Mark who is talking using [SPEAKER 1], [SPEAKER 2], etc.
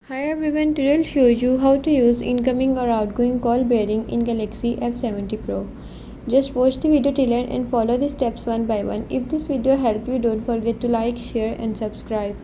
[SPEAKER 1] Hi everyone, today I'll show you how to use incoming or outgoing call bearing in Galaxy F70 Pro. Just watch the video till end and follow the steps one by one. If this video helped you, don't forget to like, share and subscribe.